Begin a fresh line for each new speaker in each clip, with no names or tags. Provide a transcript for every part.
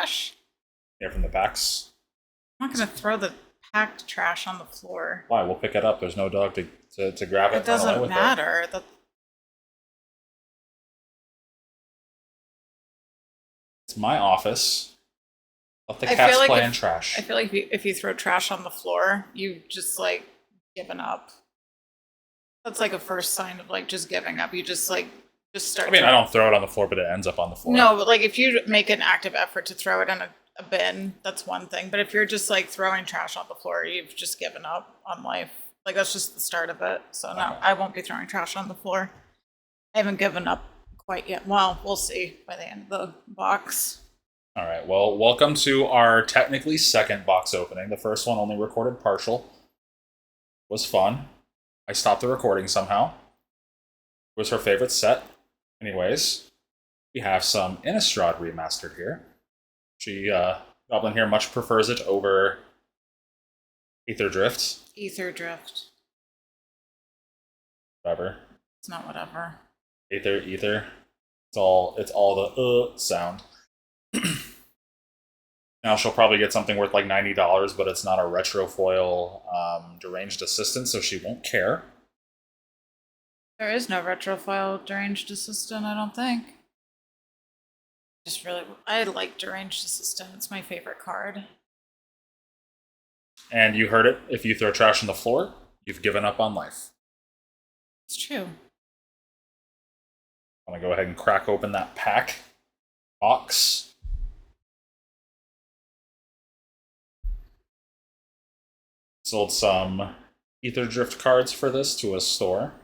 trash?
Yeah, from the packs.
I'm not gonna throw the packed trash on the floor.
Why? We'll pick it up. There's no dog to grab it
It
and run away
doesn't
with it.
matter.
It's my office. Let the
I
cats
feel like
play in trash.
I feel like if you throw trash on the floor, you've just like given up. That's like a first sign of like just giving up. You just start.
I mean, I don't throw it on the floor, but it ends up on the floor.
No, but like if you make an active effort to throw it in a bin, that's one thing. But if you're just like throwing trash on the floor, you've just given up on life. Like that's just the start of it. So no, I won't be throwing trash on the floor. I haven't given up quite yet. Well, we'll see by the end of the box.
All right. Well, welcome to our technically second box opening. The first one only recorded partial. It was fun. I stopped the recording somehow. It was her favorite set. Anyways, we have some Innistrad Remastered here. Goblin here much prefers it over Aetherdrift.
Aetherdrift.
Whatever.
It's not whatever.
Ether. It's all the sound. Now she'll probably get something worth like $90, but it's not a retrofoil deranged assistant, so she won't care.
There is no retrofoil deranged assistant, I don't think. I like deranged assistant. It's my favorite card.
And you heard it. If you throw trash on the floor, you've given up on life.
It's true.
I'm gonna go ahead and crack open that pack box. Sold some Aetherdrift cards for this to a store.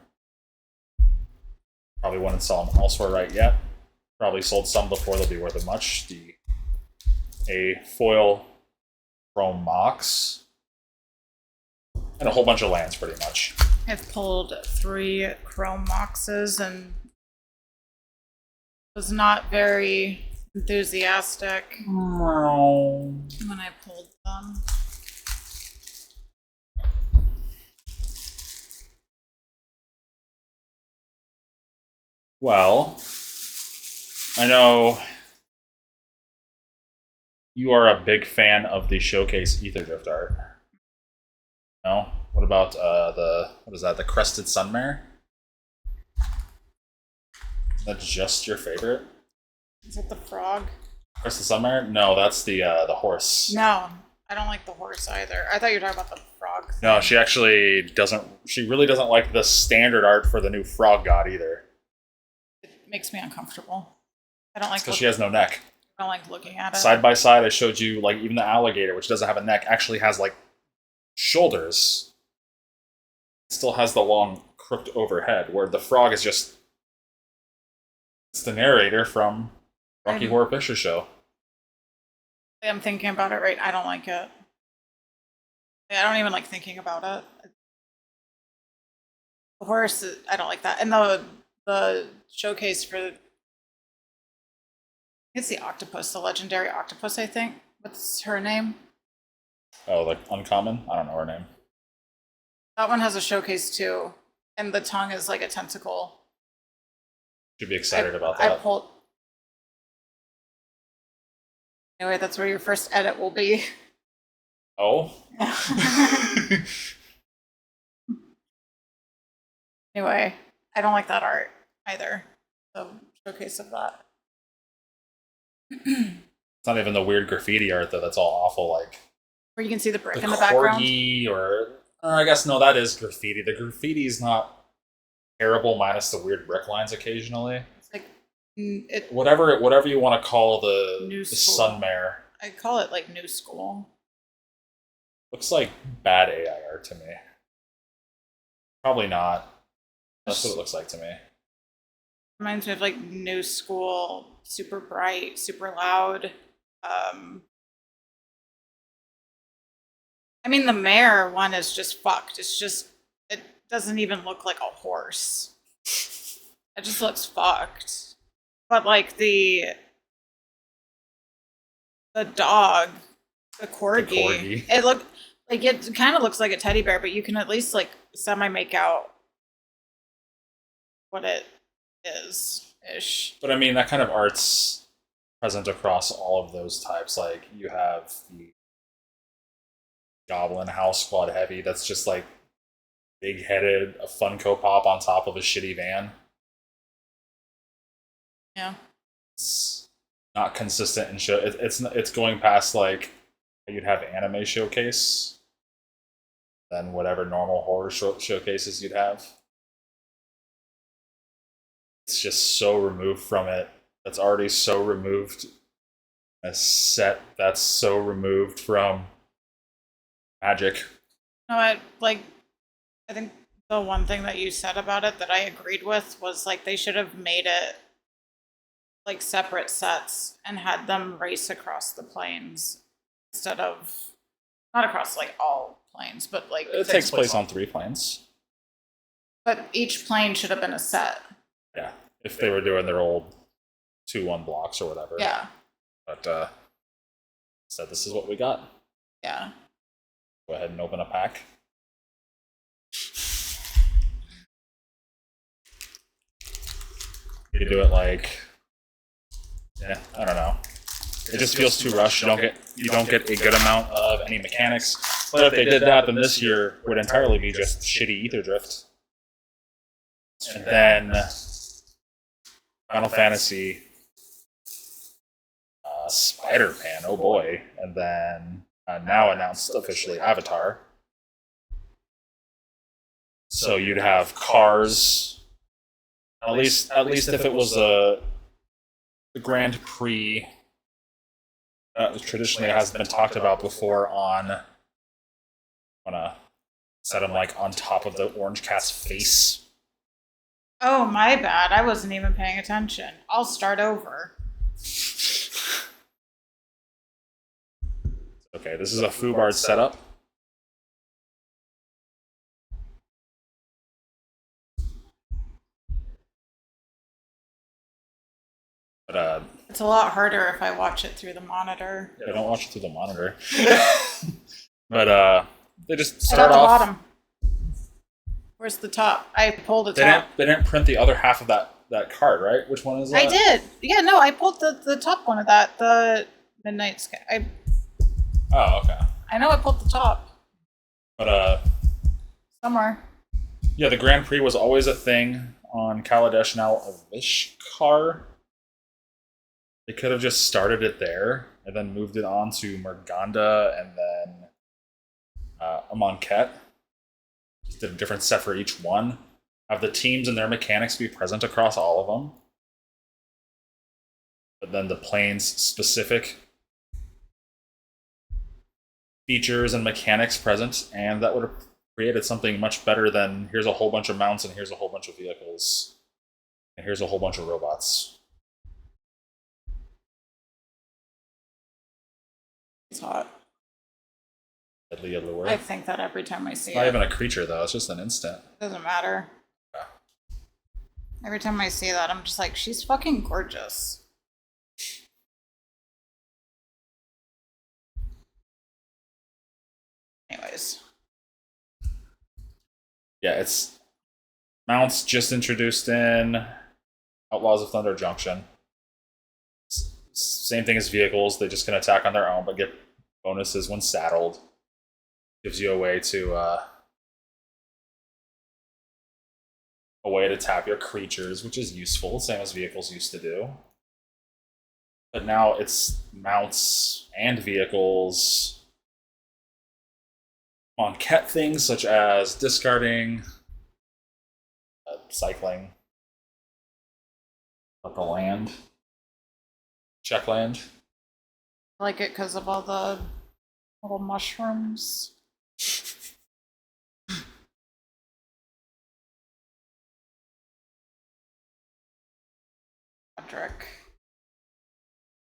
Probably wouldn't sell them elsewhere right yet. Probably sold some before they'll be worth as much. A foil chrome mox. And a whole bunch of lands, pretty much.
I've pulled 3 chrome moxes and was not very enthusiastic when I pulled them.
Well, I know you are a big fan of the showcase Aetherdrift art. No? What about the Crested Sunmare? Is that just your favorite?
Is it the frog?
Crested Sunmare? No, that's the horse.
No, I don't like the horse either. I thought you were talking about the frog thing.
No, she actually doesn't. She really doesn't like the standard art for the new Frog God either.
It makes me uncomfortable. I don't like
because she has no neck.
I don't like looking at it.
Side by side, I showed you like even the alligator, which doesn't have a neck, actually has like shoulders. It still has the long crooked overhead, where the frog is just it's the narrator from Rocky Horror Picture Show.
I'm thinking about it right. I don't like it. I don't even like thinking about it. The horse, I don't like that. And the showcase for it's the octopus, the legendary octopus, I think. What's her name?
Oh, like uncommon? I don't know her name.
That one has a showcase too. And the tongue is like a tentacle.
Should be excited about that.
I pulled. Anyway, that's where your first edit will be.
Oh?
Anyway, I don't like that art either. The showcase of that.
It's not even the weird graffiti art though. That's all awful. Like
where you can see the brick in the background.
Or I guess no, that is graffiti. The graffiti is not terrible, minus the weird brick lines occasionally.
It's like
whatever you want to call the Sunmare.
I call it like new school.
Looks like bad AI art to me. Probably not. That's what it looks like to me.
Reminds me of like new school, super bright, super loud. I mean, the mare one is just fucked. It doesn't even look like a horse. It just looks fucked. But like the dog, the corgi. It kind of looks like a teddy bear, but you can at least like semi make out what it is ish.
But I mean, that kind of art's present across all of those types. Like you have the goblin house squad heavy that's just like big headed, a Funko Pop on top of a shitty van.
Yeah.
It's not consistent in show. It's going past like you'd have anime showcase than whatever normal horror showcases you'd have. It's just so removed from it. That's already so removed. A set that's so removed from Magic.
No, I think the one thing that you said about it that I agreed with was like they should have made it like separate sets and had them race across the plains instead of not across like all planes, but like
it takes place on 3 planes.
But each plane should have been a set.
Yeah, if they were doing their old 2-1 blocks or whatever.
Yeah.
But so this is what we got.
Yeah.
Go ahead and open a pack. You do it like, yeah, I don't know. It just feels too rushed. You don't get a good amount of any mechanics. But if they did that, then this year would entirely be just shitty Aetherdrift. And then Final Fantasy, Spider-Man, oh boy, and then now announced officially Avatar. So you'd have cars. At least if it was the Grand Prix, traditionally it has been talked about before on. I'm gonna set him like on top of the orange cat's face.
Oh, my bad. I wasn't even paying attention. I'll start over.
Okay, this is a Fubard setup. But
it's a lot harder if I watch it through the monitor.
Yeah, don't watch it through the monitor. But they just start
I got the
off.
bottom. Where's the top? I pulled the
They
top.
They didn't print the other half of that card, right? Which one is that?
I did. Yeah, no, I pulled the top one of that. The Midnight Sky.
Oh, okay.
I know I pulled the top.
But
somewhere.
Yeah, the Grand Prix was always a thing on Kaladesh now Avishkar. They could have just started it there and then moved it on to Murganda and then Amonkhet. Just did a different set for each one. Have the teams and their mechanics be present across all of them. But then the planes specific features and mechanics present, and that would have created something much better than here's a whole bunch of mounts and here's a whole bunch of vehicles and here's a whole bunch of robots.
It's hot.
Deadly Allure.
I think that every time I see
it's not even a creature though, it's just an instant.
Doesn't matter.
Yeah.
Every time I see that, I'm just like, she's fucking gorgeous. Anyways.
Yeah, it's mounts just introduced in Outlaws of Thunder Junction. Same thing as vehicles, they just can attack on their own, but get bonuses when saddled. Gives you a way to tap your creatures, which is useful, same as vehicles used to do. But now it's mounts and vehicles. On cat things such as discarding, cycling, up the land, check land.
I like it because of all the little mushrooms. Patrick.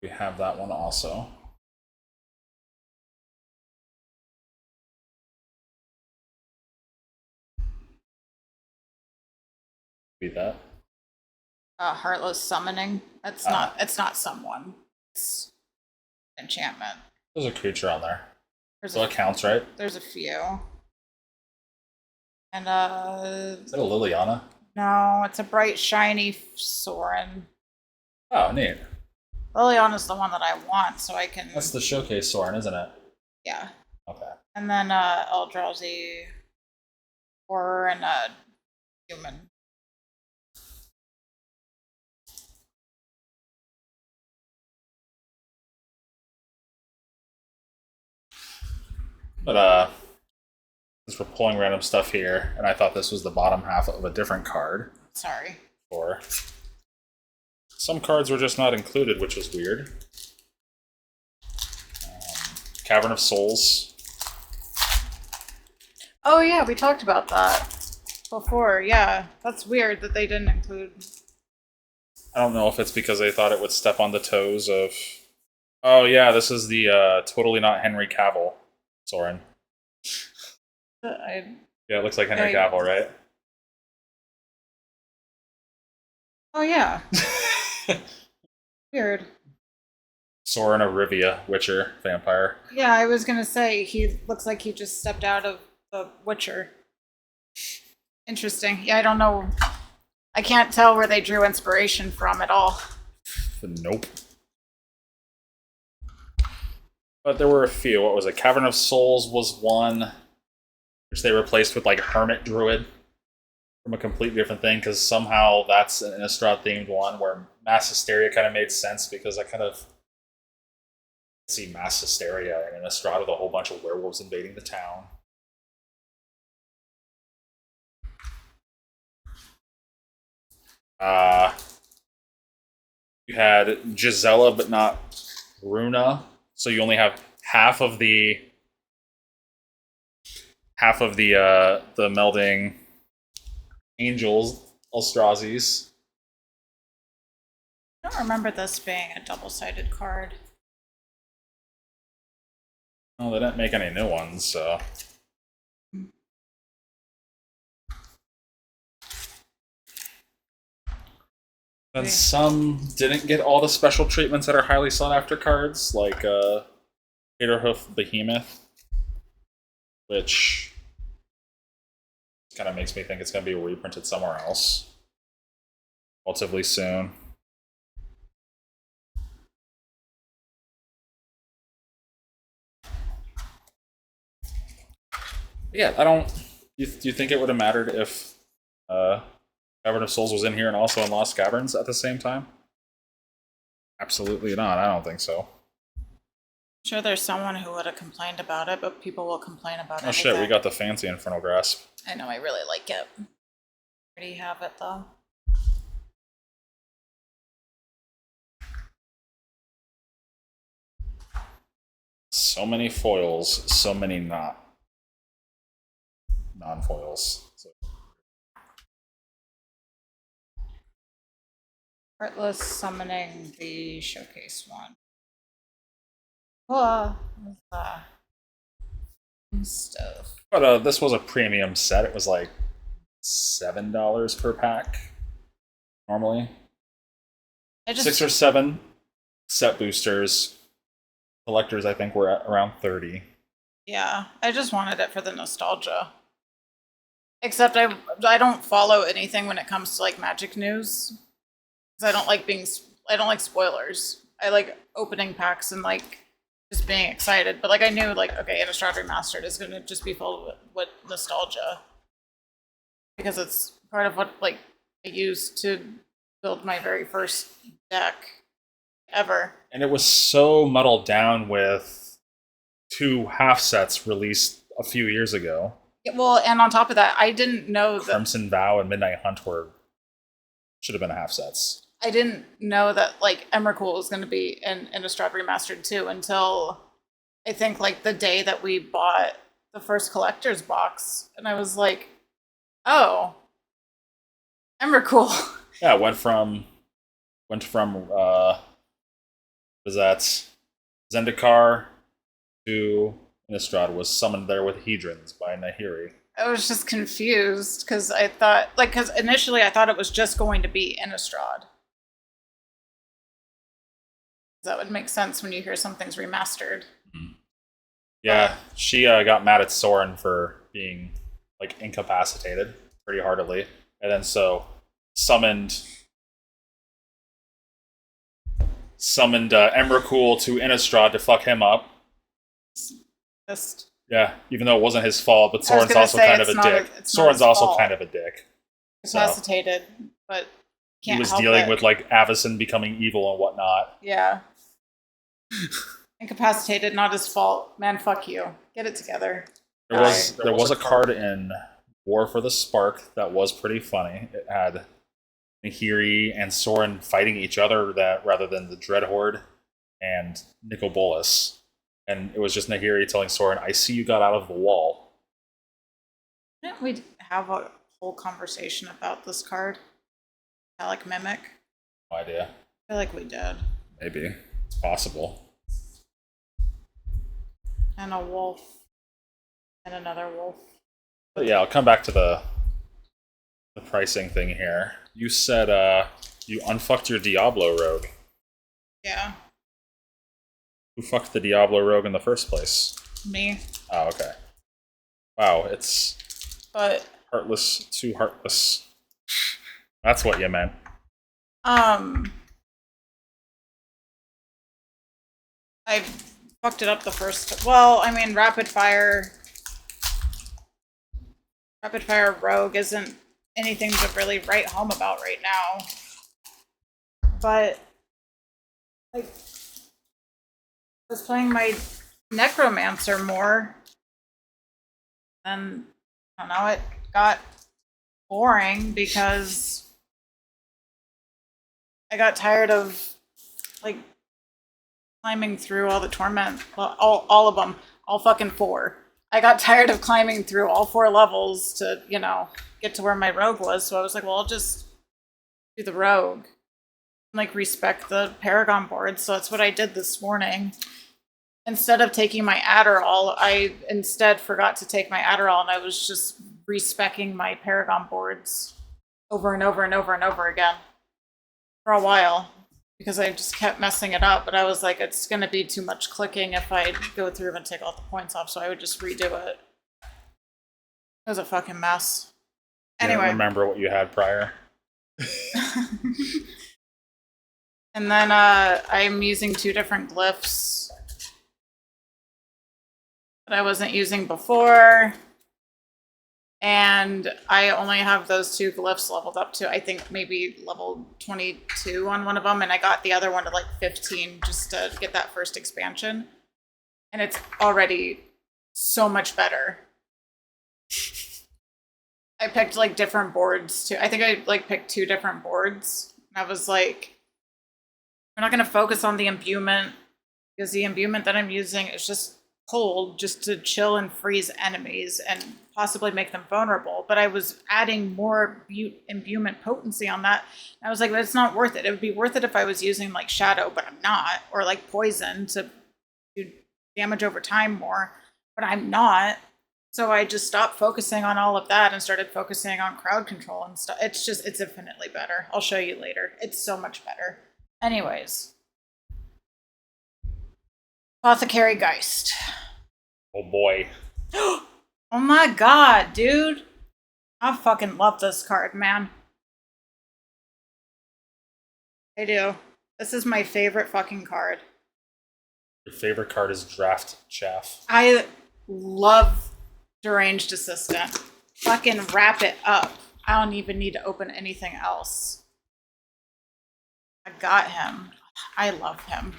We have that one also. Be that.
Heartless Summoning. It's not someone. It's enchantment.
There's a creature on there.
There's
so it counts, right?
There's a few. And
is that a Liliana?
No, it's a bright, shiny Soren.
Oh, neat.
Liliana is the one that I want, so I can.
That's the showcase Soren, isn't it?
Yeah.
Okay.
And then Eldrazi, horror, and human.
But since we're pulling random stuff here, and I thought this was the bottom half of a different card.
Sorry.
Or some cards were just not included, which was weird. Cavern of Souls.
Oh yeah, we talked about that before. Yeah, that's weird that they didn't include.
I don't know if it's because they thought it would step on the toes of. Oh yeah, this is the totally not Henry Cavill, Soren. Yeah, it looks like Henry Cavill, right?
Oh yeah. Weird.
Soren of Rivia, Witcher, vampire.
Yeah, I was gonna say he looks like he just stepped out of The Witcher. Interesting. Yeah, I don't know. I can't tell where they drew inspiration from at all.
Nope. But there were a few. What was it? Cavern of Souls was one, which they replaced with like Hermit Druid from a completely different thing, because somehow that's an Innistrad themed one where Mass Hysteria kind of made sense because I kind of see Mass Hysteria in Innistrad with a whole bunch of werewolves invading the town. You had Gisela, but not Runa, so you only have half of the melding angels, Elstrazis.
I don't remember this being a double-sided card.
Well, they didn't make any new ones, so. And some didn't get all the special treatments that are highly sought after cards, like Aetherdrift Behemoth, which kind of makes me think it's going to be reprinted somewhere else relatively soon. Yeah, I don't. Do you think it would have mattered if Cavern of Souls was in here and also in Lost Caverns at the same time? Absolutely not. I don't think so.
I'm sure there's someone who would have complained about it, but people will complain about it.
Oh shit, we got the fancy Infernal Grasp.
I know, I really like it. Where do you have it though?
So many foils, so many non-foils. So.
Heartless summoning the showcase one. Oh, stuff.
But this was a premium set. It was like $7 per pack normally. 6 or 7 set boosters. Collectors, I think, were at around 30.
Yeah, I just wanted it for the nostalgia. Except I don't follow anything when it comes to like Magic news. Because I don't like spoilers. I like opening packs and like just being excited. But like I knew like, okay, Innistrad Remastered is gonna just be filled with nostalgia. Because it's part of what like I used to build my very first deck ever.
And it was so muddled down with 2 half sets released a few years ago.
Yeah, well, and on top of that, I didn't know that
Crimson Vow and Midnight Hunt should have been half sets.
I didn't know that like Emrakul was going to be in Innistrad Remastered too until I think like the day that we bought the first collector's box, and I was like, "Oh, Emrakul."
Yeah, it went from was that Zendikar to Innistrad was summoned there with Hedrons by Nahiri.
I was just confused because I thought because initially I thought it was just going to be Innistrad. That would make sense when you hear something's remastered.
Mm-hmm. Yeah, she got mad at Soren for being like incapacitated pretty heartily, and then so summoned summoned Emrakul to Innistrad to fuck him up.
Just
Yeah, even though it wasn't his fault, but
I was
Soren's
gonna
also
say
kind of a
it's not
dick.
it's not
Soren's
his
also
fault.
kind of a dick. So
Incapacitated, but
he
can't
was
help
dealing
it.
with like Avacyn becoming evil and whatnot.
Yeah. Incapacitated, not his fault. Man, fuck you. Get it together.
There was a card in War for the Spark that was pretty funny. It had Nahiri and Soren fighting each other that rather than the Dread Horde and Nicol Bolas. And it was just Nahiri telling Soren, I see you got out of the wall.
Didn't we have a whole conversation about this card? Like Mimic?
No idea.
I feel like we did.
Maybe. It's possible.
And a wolf. And another wolf.
But yeah, I'll come back to the pricing thing here. You said you unfucked your Diablo rogue.
Yeah.
Who fucked the Diablo rogue in the first place?
Me.
Oh, okay. Wow, it's
But
heartless to heartless. That's what you meant.
I fucked it up the first. Well, I mean, rapid fire rogue isn't anything to really write home about right now. But like, I was playing my necromancer more, and I don't know, it got boring because I got tired of like climbing through all the torment, well, all of them, all fucking 4. I got tired of climbing through all 4 levels to, you know, get to where my rogue was. So I was like, well, I'll just do the rogue and like respec the Paragon board. So that's what I did this morning. Instead of taking my Adderall, I instead forgot to take my Adderall, and I was just respecking my Paragon boards over and over and over and over again for a while, because I just kept messing it up. But I was like, it's going to be too much clicking if I go through and take all the points off, so I would just redo it. It was a fucking mess. Anyway.
I don't remember what you had prior.
And then I'm using 2 different glyphs that I wasn't using before. And I only have those 2 glyphs leveled up to, I think, maybe level 22 on one of them. And I got the other one to like 15 just to get that first expansion. And it's already so much better. I picked like different boards too. I think I like picked 2 different boards. And I was like, we're not going to focus on the imbuement, because the imbuement that I'm using is just cold, just to chill and freeze enemies and possibly make them vulnerable. But I was adding more imbuement potency on that. And I was like, but it's not worth it. It would be worth it if I was using like shadow, but I'm not, or like poison to do damage over time more, but I'm not. So I just stopped focusing on all of that and started focusing on crowd control and stuff. It's infinitely better. I'll show you later. It's so much better. Anyways. Apothecary Geist.
Oh boy.
Oh my god, dude. I fucking love this card, man. I do. This is my favorite fucking card.
Your favorite card is Draft Chaff.
I love Deranged Assistant. Fucking wrap it up. I don't even need to open anything else. I got him. I love him.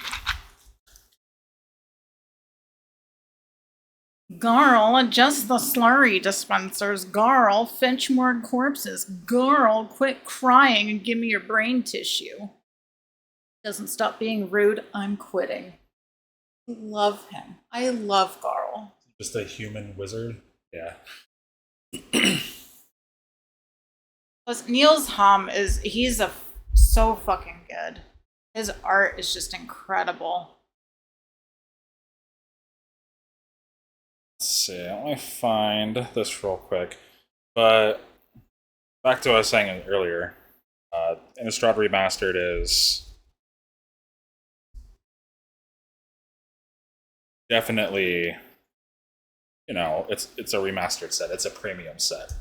Garl, adjust the slurry dispensers. Garl, fetch more corpses. Garl, quit crying and give me your brain tissue. Doesn't stop being rude, I'm quitting. Love him. I love Garl.
Just a human wizard? Yeah.
Plus, Niels Hom he's so fucking good. His art is just incredible.
Let's see, let me find this real quick. But back to what I was saying earlier, Innistrad Remastered is definitely, you know, it's a remastered set. It's a premium set.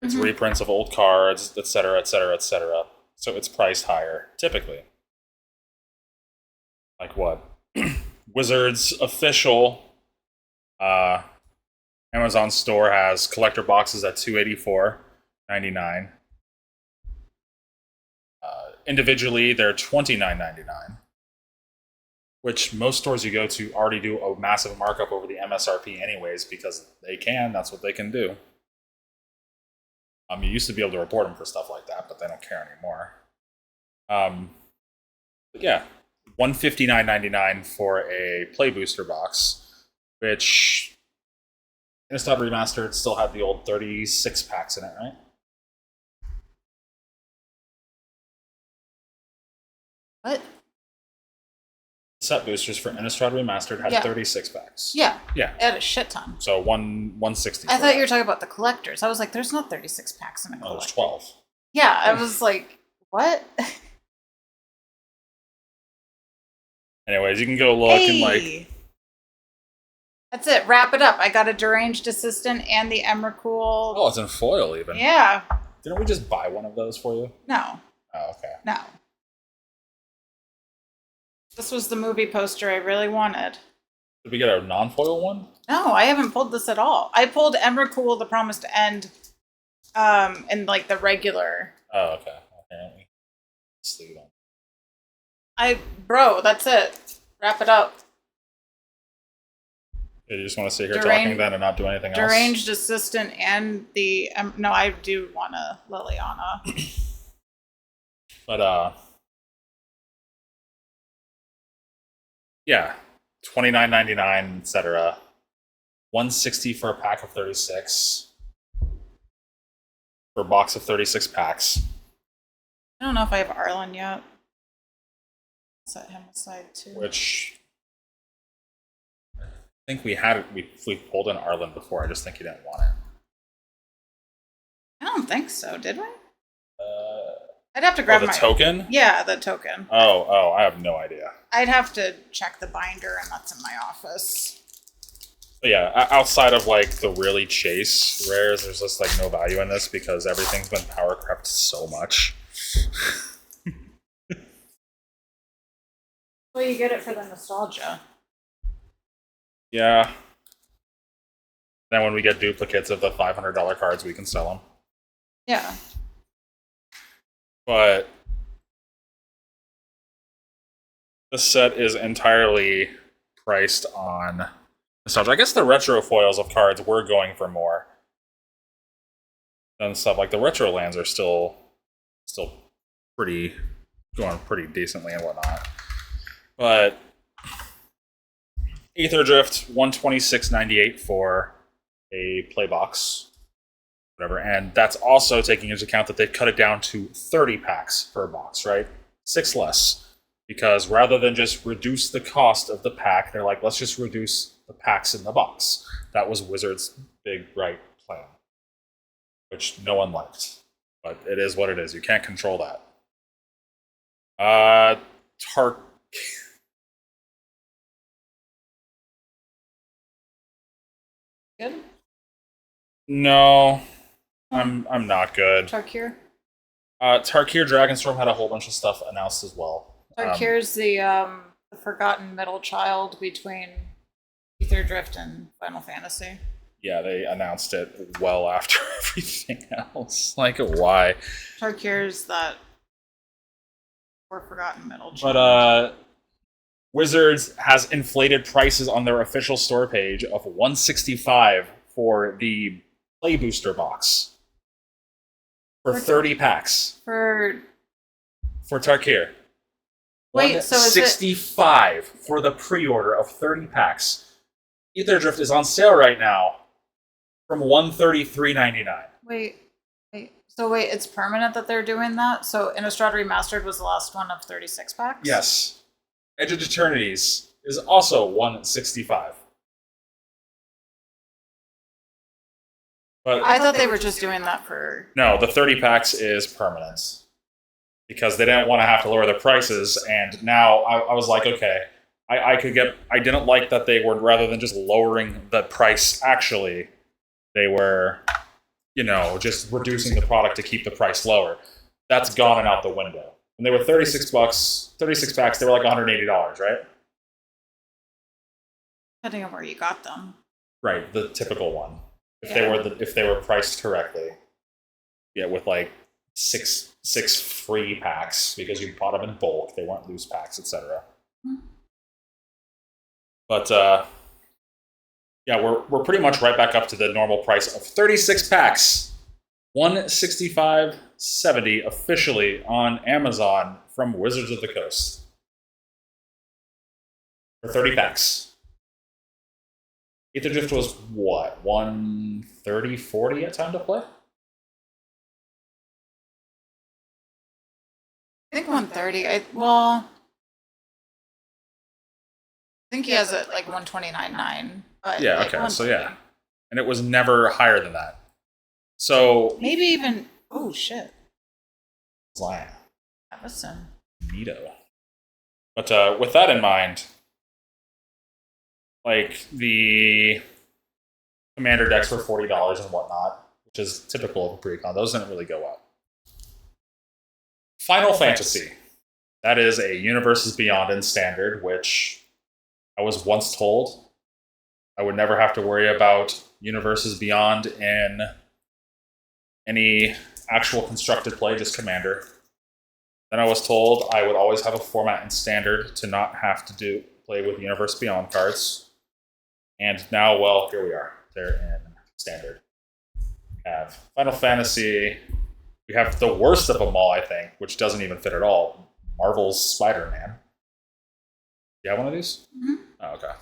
It's reprints of old cards, etc., etc., etc. So it's priced higher, typically. like what? Wizards official Amazon store has collector boxes at $284.99. Individually, they're $29.99, which most stores you go to already do a massive markup over the MSRP anyways, because they can. That's what they can do. You used to be able to report them for stuff like that, but they don't care anymore. But yeah, $159.99 for a play booster box, which Innistrad Remastered still had the old 36 packs in it, right?
What?
Set boosters for Innistrad Remastered had 36 packs.
Yeah.
Yeah.
It had a shit ton.
So 160.
I thought you were talking about the collectors. I was like, there's not 36 packs in a collector.
Oh, there's 12.
Yeah, I was like, what?
Anyways, you can go look and like...
That's it. Wrap it up. I got a Deranged Assistant and the Emrakul.
Oh, it's in foil even.
Yeah.
Didn't we just buy one of those for you?
No.
Oh, okay.
No. This was the movie poster I really wanted.
Did we get a non-foil one?
No, I haven't pulled this at all. I pulled Emrakul, The Promised End, in like the regular.
Oh, okay. Apparently. Sleeve on.
Bro, that's it. Wrap it up.
You just want to sit here talking then and not do anything else?
Deranged Assistant and the... no, I do want a Liliana.
But, yeah, $29.99, etc. $160 for a pack of 36. For a box of 36 packs.
I don't know if I have Arlen yet. Set him aside too.
Which I think we had it. We pulled in Arlen before. I just think he didn't want it.
I don't think so. Did we? I'd have to grab
the token.
Yeah, the token.
Oh, I have no idea.
I'd have to check the binder, and that's in my office.
But yeah, outside of like the really chase rares, there's just like no value in this because everything's been power crept so much.
Well, you get it for the nostalgia.
Yeah. Then when we get duplicates of the $500 cards, we can sell them.
Yeah.
But the set is entirely priced on nostalgia. I guess the retro foils of cards were going for more than stuff. Like the retro lands are still going pretty decently and whatnot. But Aetherdrift, $126.98 for a play box. Whatever, and that's also taking into account that they've cut it down to 30 packs per box, right? 6 less. Because rather than just reduce the cost of the pack, they're like, let's just reduce the packs in the box. That was Wizards' big, right plan. Which no one liked. But it is what it is. You can't control that.
Good?
No. I'm not good.
Tarkir?
Tarkir Dragonstorm had a whole bunch of stuff announced as well.
Tarkir's the forgotten middle child between Aetherdrift and Final Fantasy.
Yeah, they announced it well after everything else. Like, why?
Tarkir's that forgotten middle child.
But Wizards has inflated prices on their official store page of $165 for the Play Booster box. For 30 packs. For Tarkir.
Wait, so is it...
$165 for the pre-order of 30 packs. Aetherdrift is on sale right now from $133.99.
Wait. So it's permanent that they're doing that? So Innistrad Remastered was the last one of 36 packs?
Yes. Edge of Eternities is also $165. But
I thought they were just doing that for...
No, the 30 packs is permanent. Because they didn't want to have to lower the prices, and now I was like, okay, I didn't like that they were, rather than just lowering the price, actually, they were, just reducing the product to keep the price lower. That's gone and out the window. When they were $36, 36 packs, they were like $180, right?
Depending on where you got them.
Right, the typical one. If
Yeah.
they were priced correctly, yeah, with like six free packs because you bought them in bulk, they weren't loose packs, etc.
Mm-hmm.
But yeah, we're pretty much right back up to the normal price of 36 packs, $165.70 officially on Amazon from Wizards of the Coast for 30 packs. Aetherdrift was what, 130, 40 at time to play?
I think 130. I think he has it like 129.9. But
Yeah,
like
okay, so
130.
yeah. And it was never higher than that. So
Maybe even. Oh shit.
Slam.
Listen.
Neato. But with that in mind, like the commander decks were $40 and whatnot, which is typical of a pre-con. Those didn't really go up. Final Fantasy. That is a Universes Beyond in Standard, which I was once told I would never have to worry about Universes Beyond in any actual constructed play, just Commander. Then I was told I would always have a format in Standard to not have to play with Universe Beyond cards. And now, well, here we are. They're in Standard. We have Final Fantasy. We have the worst of them all, I think, which doesn't even fit at all. Marvel's Spider-Man. You have one of these?
Mm-hmm.
Oh, okay.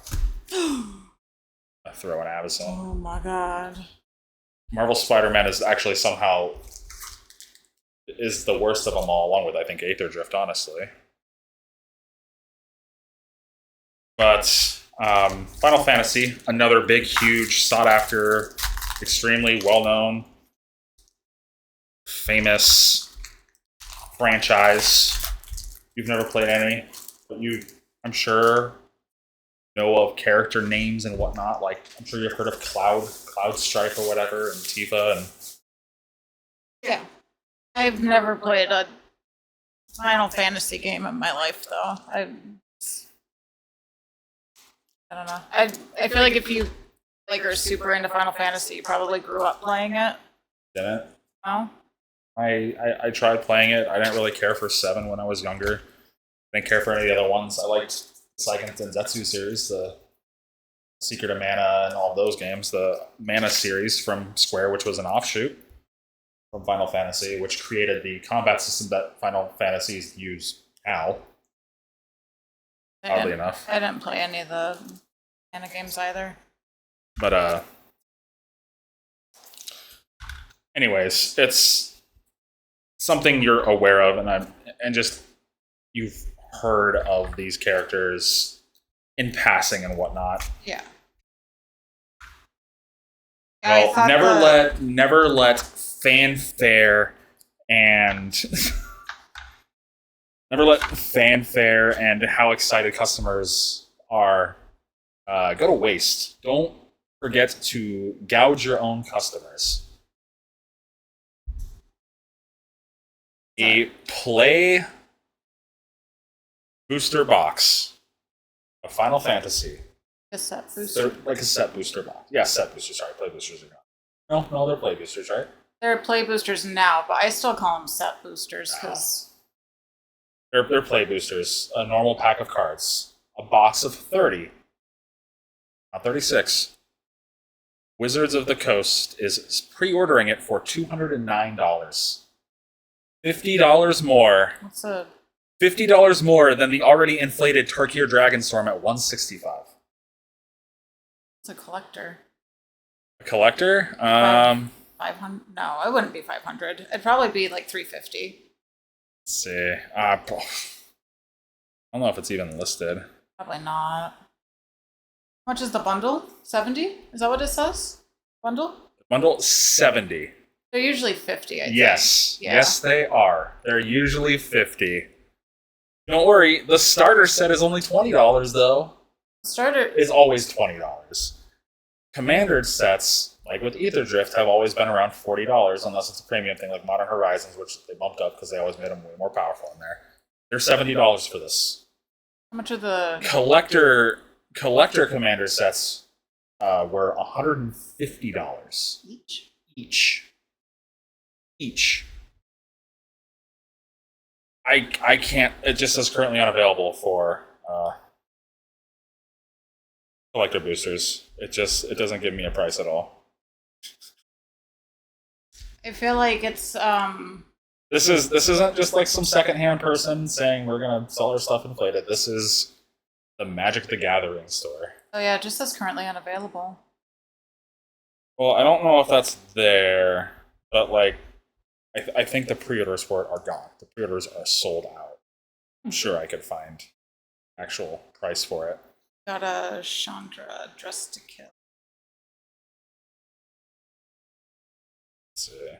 I throw an Avacyn.
Oh my god.
Marvel Spider-Man is actually somehow is the worst of them all, along with, I think, Aetherdrift, honestly. But Final Fantasy, another big, huge, sought-after, extremely well-known, famous franchise. You've never played any, but you, I'm sure, know of character names and whatnot. Like, I'm sure you've heard of Cloud Strife or whatever, and Tifa, and
Yeah. I've never played a Final Fantasy game in my life, though. I don't know. I feel like if you like are super into Final Fantasy, you probably grew up playing it.
didn't.
No?
I tried playing it. I didn't really care for 7 when I was younger. I didn't care for any of the other ones. I liked the Seiken Densetsu series, the Secret of Mana, and all of those games. The Mana series from Square, which was an offshoot from Final Fantasy, which created the combat system that Final Fantasies use now. Oddly enough.
I didn't play any of the Mana games either.
But anyways, it's something you're aware of, and just you've heard of these characters in passing and whatnot.
Yeah.
Well, never let fanfare and never let fanfare and how excited customers are go to waste. Don't forget to gouge your own customers. A play booster box of Final Fantasy.
A set booster.
They're like a set booster box. Yeah, set boosters. Sorry, play boosters are not. No, they're play boosters, right?
They're play boosters now, but I still call them set boosters because
they're play boosters. A normal pack of cards, a box of 30, not 36. Wizards of the Coast is pre-ordering it for $209. $50 more.
what's a
$50 more than the already inflated Turkey or Dragonstorm at $165.
it's a collector.
A collector?
500? No, it wouldn't be 500. It'd probably be like 350.
Let's see. I don't know if it's even listed.
Probably not. How much is the bundle? 70? Is that what it says? Bundle?
Bundle 70.
They're usually 50, I think.
Yes.
Yeah.
Yes, they are. They're usually 50. Don't worry, the starter set is only $20, though.
Starter
Is always $20. Commander sets, like with Aetherdrift, have always been around $40, unless it's a premium thing like Modern Horizons, which they bumped up because they always made them way more powerful in there. They're $70 for this.
How much are the
Collector collector commander sets were $150 each. I can't. It just says currently unavailable for collector boosters. It doesn't give me a price at all.
I feel like it's
This isn't just like some secondhand person saying we're gonna sell our stuff inflated. This is the Magic the Gathering store.
Oh yeah, it just says currently unavailable.
Well, I don't know if that's there, but like, I think the pre-orders for it are gone. The pre-orders are sold out. I'm sure I could find actual price for it.
Got a Chandra Dressed to Kill.
Let's see.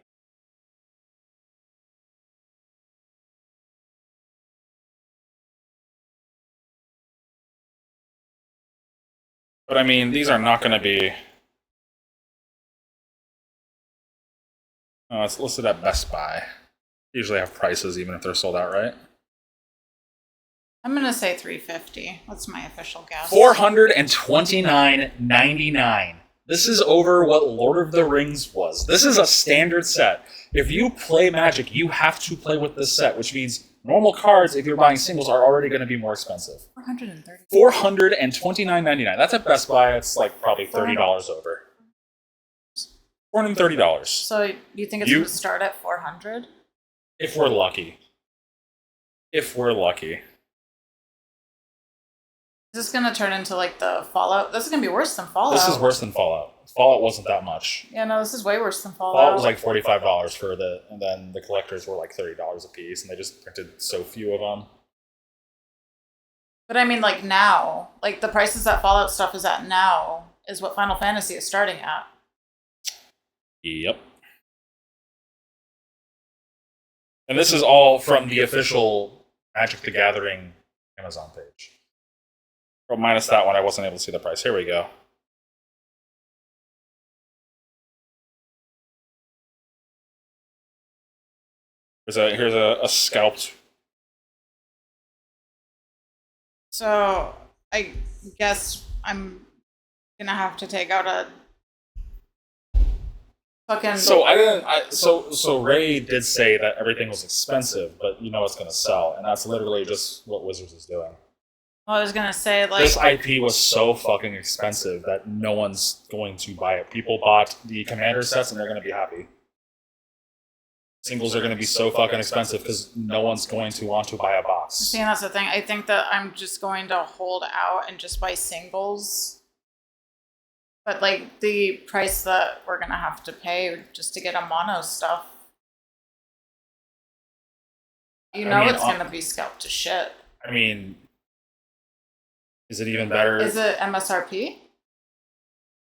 But I mean, these are not going to be. Oh, it's listed at Best Buy. Usually have prices even if they're sold out, right?
I'm gonna say $350. That's my official guess.
$429.99. This is over what Lord of the Rings was. This is a standard set. If you play Magic, you have to play with this set, which means normal cards, if you're buying singles, are already going to be more expensive. $429.99. That's at Best Buy. It's like probably $30 over. $430.
So you think it's going to start at $400?
If we're lucky. If we're lucky.
Is this going to turn into like the Fallout? This is going to be worse than Fallout.
This is worse than Fallout. Fallout wasn't that much.
Yeah, no, this is way worse than Fallout.
Fallout was like $45 for and then the collectors were like $30 a piece, and they just printed so few of them.
But I mean, like now, like the prices that Fallout stuff is at now is what Final Fantasy is starting at.
Yep. And this is all from the official Magic the Gathering Amazon page. Well, minus that one, I wasn't able to see the price. Here we go. Here's a scalped.
So I guess I'm gonna have to take out a fucking.
So I didn't. So Ray did say that everything was expensive, but you know it's gonna sell, and that's literally just what Wizards is doing.
Well, I was gonna say like
this IP was so fucking expensive that no one's going to buy it. People bought the Commander sets, and they're gonna be happy. Singles are going to be so fucking expensive because no one's going to want to buy a box.
See, that's the thing. I think that I'm just going to hold out and just buy singles. But like the price that we're going to have to pay just to get a mono stuff, it's going to be scalped to shit.
I mean, is it even better?
Is it MSRP?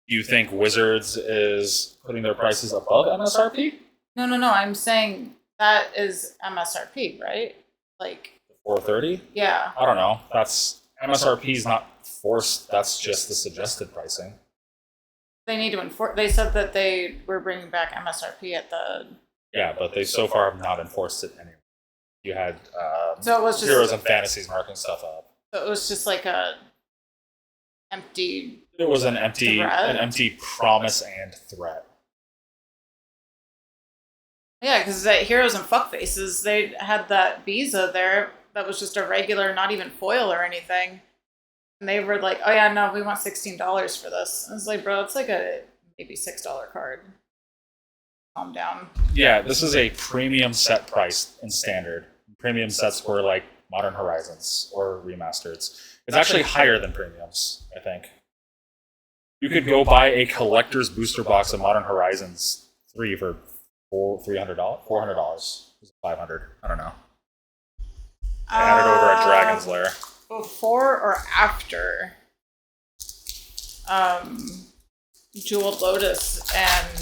Do you think Wizards is putting their prices above MSRP?
No. I'm saying that is MSRP, right? Like
$430?
Yeah.
I don't know. That's MSRP is not forced. That's just the suggested pricing.
They need to enforce. They said that they were bringing back MSRP at the.
Yeah, but they so far have not enforced it anyway. You had
so it was just
Heroes and Fantasies marking stuff up.
So it was just like a empty.
It was an empty promise and threat.
Yeah, because at Heroes and Fuckfaces, they had that Visa there that was just a regular, not even foil or anything. And they were like, oh yeah, no, we want $16 for this. I was like, bro, it's like a maybe $6 card. Calm down.
Yeah, this is a premium set price in standard. Premium sets were like Modern Horizons or Remasters. It's actually higher than premiums, I think. You could go buy a collector's booster box of Modern Horizons 3 for $400, $500. I don't know. I had it over at Dragon's Lair.
Before or after Jeweled Lotus and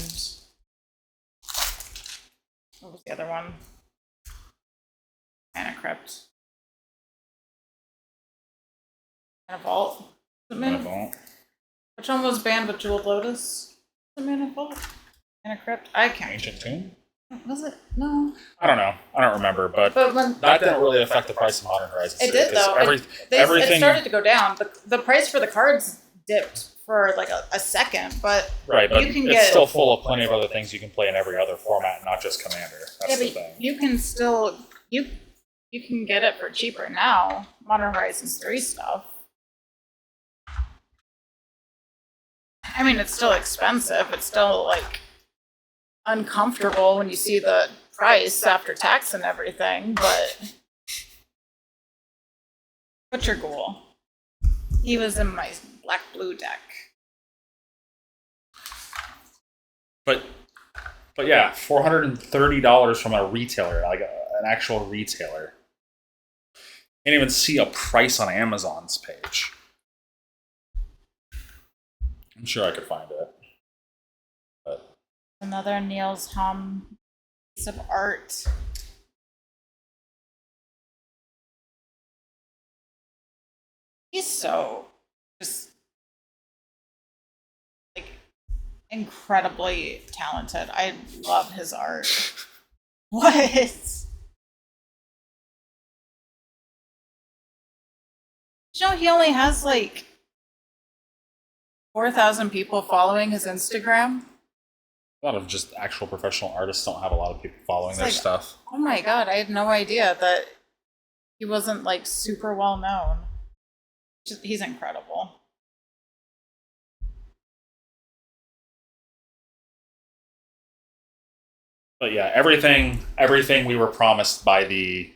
what was the other one? Mana Crypt. Mana Vault.
Mana Vault.
Which one was banned with Jeweled Lotus? The Mana Vault? Mana Crypt? I can't.
Ancient Tomb?
Was it? No.
I don't know. I don't remember, but
when
that didn't really affect the price of Modern Horizons.
it did though.
Everything
it started to go down. The price for the cards dipped for like a second, but
right, but
you can
it's still full of plenty of other things you can play in every other format, not just Commander. That's the thing.
You can still you can get it for cheaper now. Modern Horizons 3 stuff. I mean, it's still expensive. It's still like uncomfortable when you see the price after tax and everything, but Butcher Ghoul. He was in my black blue deck.
But yeah, $430 from a retailer, like an actual retailer. Can't even see a price on Amazon's page. I'm sure I could find it. But
another Niels Hom piece of art. He's so just like incredibly talented. I love his art. What? You know, he only has like 4,000 people following his Instagram.
A lot of just actual professional artists don't have a lot of people following their stuff.
Oh my god, I had no idea that he wasn't like super well known. He's incredible.
But yeah, everything we were promised by the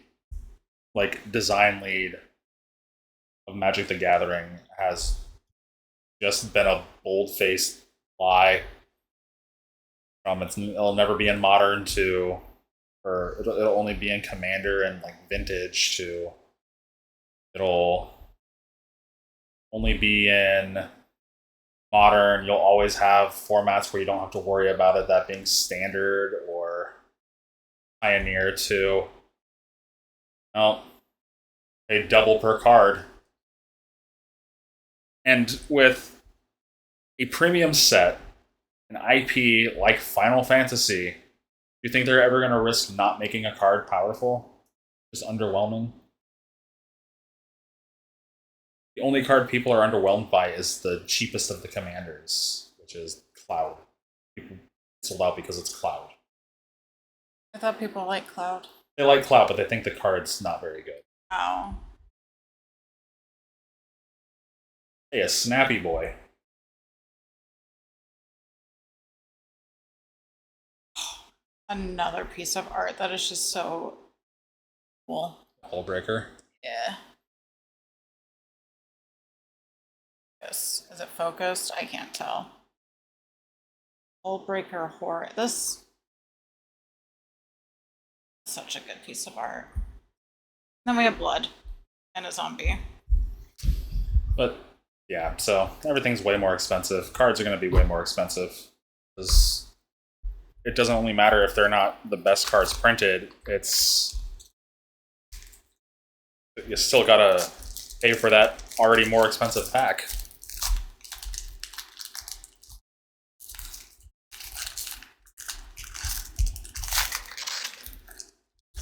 like design lead of Magic the Gathering has just been a bold-faced lie. From it'll never be in Modern to, or it'll only be in Commander and like Vintage to, it'll only be in Modern. You'll always have formats where you don't have to worry about it that being Standard or Pioneer to, well, pay double per card. And with a premium set, an IP like Final Fantasy, do you think they're ever going to risk not making a card powerful? Just underwhelming? The only card people are underwhelmed by is the cheapest of the commanders, which is Cloud. People sold out because it's Cloud.
I thought people like Cloud.
They like Cloud, but they think the card's not very good.
Oh.
Hey, a Snappy Boy.
Another piece of art that is just so cool.
Hullbreaker.
Yeah. Yes. Is it focused? I can't tell. Hullbreaker horror. This is such a good piece of art. Then we have blood and a zombie.
But yeah, so everything's way more expensive. Cards are going to be way more expensive. Because it doesn't only matter if they're not the best cards printed, it's you still gotta pay for that already more expensive pack.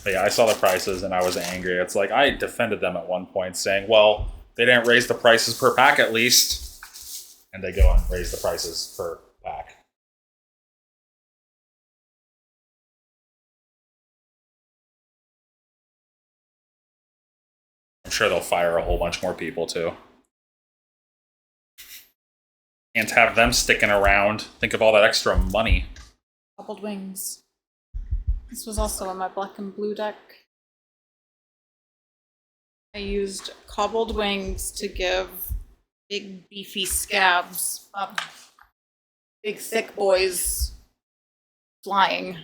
But yeah, I saw the prices and I was angry. It's like I defended them at one point saying, well, they didn't raise the prices per pack at least. And they go and raise the prices per pack. I'm sure they'll fire a whole bunch more people too. And to have them sticking around, think of all that extra money.
Cobbled Wings. This was also in my black and blue deck. I used Cobbled Wings to give big beefy scabs up. Big thick boys flying.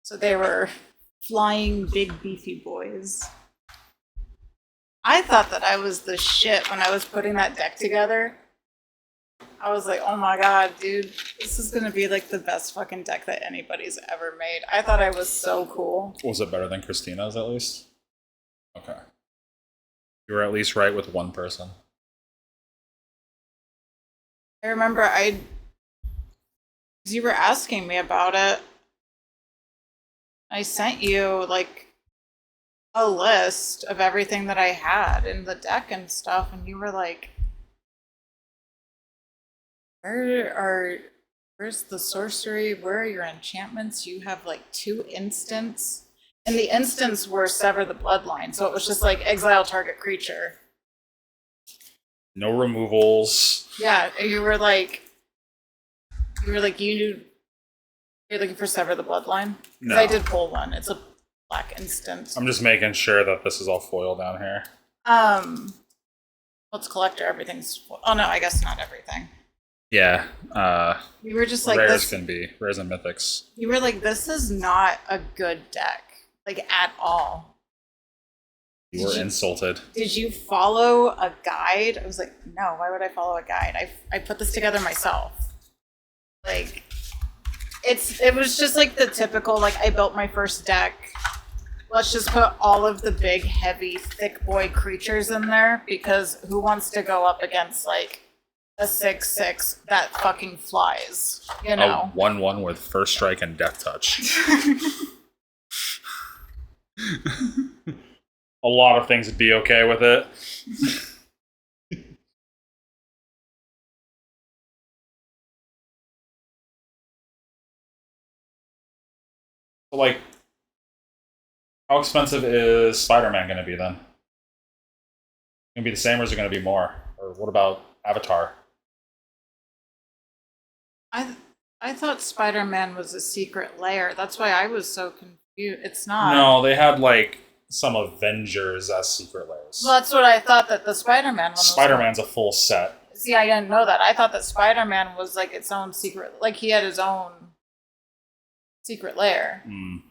So they were flying big beefy boys. I thought that I was the shit when I was putting that deck together. I was like, oh my god, dude, this is gonna be like the best fucking deck that anybody's ever made. I thought I was so cool.
Was it better than Christina's at least? Okay. You were at least right with one person.
I remember 'Cause you were asking me about it. I sent you like a list of everything that I had in the deck and stuff, and you were like, where's the sorcery? Where are your enchantments? You have like 2 instants. And the instants were sever the bloodline, so it was just like exile target creature.
No removals.
Yeah, you're looking for sever the bloodline?
No.
I did pull one. It's a black instant.
I'm just making sure that this is all foil down here.
Let's collector. Everything's. Oh no, I guess not everything.
Yeah.
You were just like
rares
this.
can be rares and mythics.
You were like, this is not a good deck, like at all.
You were insulted.
Did you follow a guide? I was like, no. Why would I follow a guide? I put this together myself. Like, it was just like the typical, like, I built my first deck. Let's just put all of the big, heavy, thick boy creatures in there, because who wants to go up against, like, a 6/6 that fucking flies, you know?
A 1/1 with first strike and death touch. A lot of things would be okay with it. Like, how expensive is Spider-Man going to be then? Going to be the same, or is it going to be more? Or what about Avatar?
I thought Spider-Man was a secret lair. That's why I was so confused. It's not.
No, they had like some Avengers as secret lairs.
Well, that's what I thought that the Spider-Man one was.
Spider-Man's a full set.
See, I didn't know that. I thought that Spider-Man was like its own secret, like he had his own secret lair.
Mm.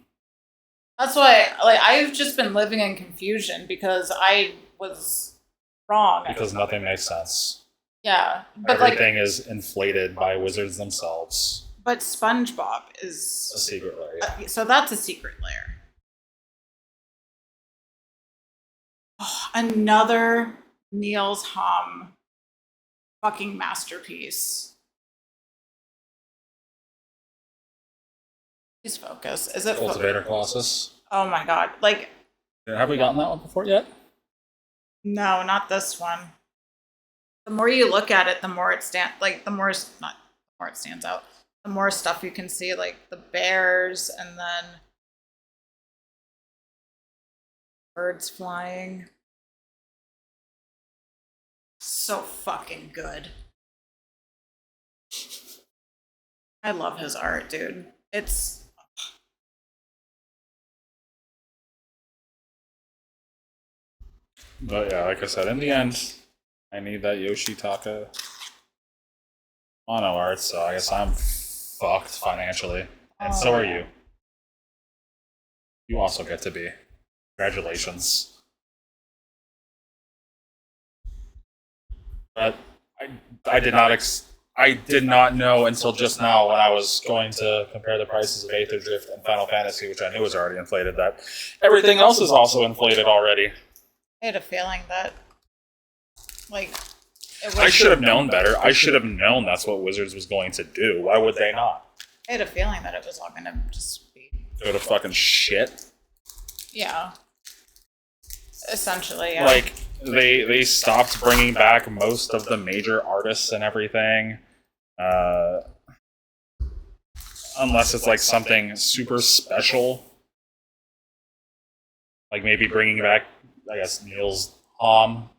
That's why, like, I've just been living in confusion because I was wrong.
Because nothing makes sense.
Yeah, but
everything is inflated by wizards themselves.
But SpongeBob is
a secret lair. Yeah.
So that's a secret lair. Oh, another Niels Hom fucking masterpiece. Please focus. Is it
Cultivator Colossus?
Oh my god! Like,
have we gotten that one before yet?
No, not this one. The more you look at it, the more it stands out. The more stuff you can see, like the bears, and then birds flying. So fucking good. I love his art, dude. It's
But yeah, like I said, in the end, I need that Yoshitaka mono art, so I guess I'm fucked financially. And so are you. You also get to be. Congratulations. But I did not know until just now when I was going to compare the prices of Aetherdrift and Final Fantasy, which I knew was already inflated, that everything else is also inflated already.
I had a feeling that, like,
I should have known better. I should have known that's what Wizards was going to do. Why would they not?
I had a feeling that it was all going to just be...
Go to fucking shit?
Yeah. Essentially, yeah.
Like, they stopped bringing back most of the major artists and everything. Unless it's like something super special. Like maybe bringing back, I guess, Niels Hom.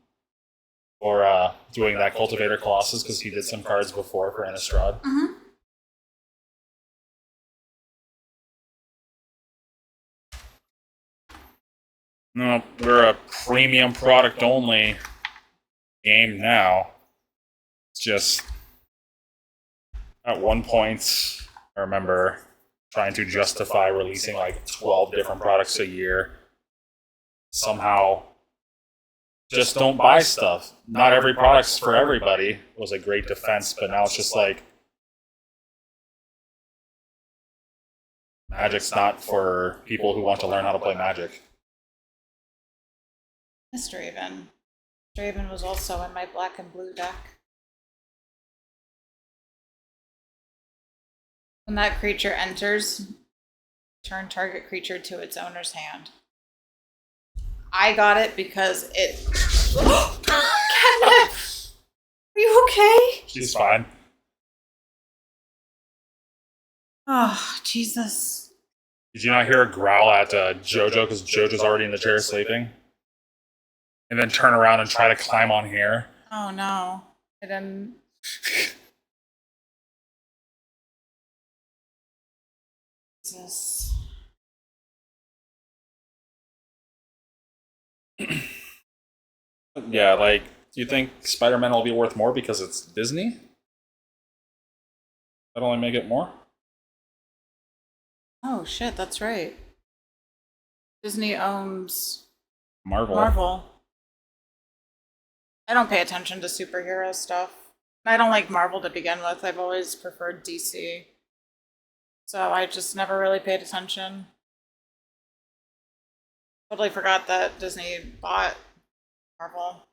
Or doing that Cultivator Colossus, because he did some cards before for Innistrad.
Mm-hmm.
No, we're a premium product only game now. It's just, at one point, I remember trying to justify releasing like 12 different products a year. Somehow, just don't buy stuff. Not every product's for everybody was a great defense, but now it's just like, Magic's not for people who want to learn how to play Magic.
Draven. Draven was also in my black and blue deck. When that creature enters, turn target creature to its owner's hand. I got it because it. Catnip! Are you okay?
She's fine.
Oh, Jesus.
Did you not hear her growl at Jojo because Jojo's already in the chair sleeping? And then turn around and try to climb on here?
Oh, no. I didn't. Jesus.
Yeah, like, do you think Spider-Man will be worth more because it's Disney? That'll only make it more?
Oh, shit, that's right. Disney owns
Marvel.
I don't pay attention to superhero stuff. I don't like Marvel to begin with. I've always preferred DC. So I just never really paid attention. Totally forgot that Disney bought Marvel.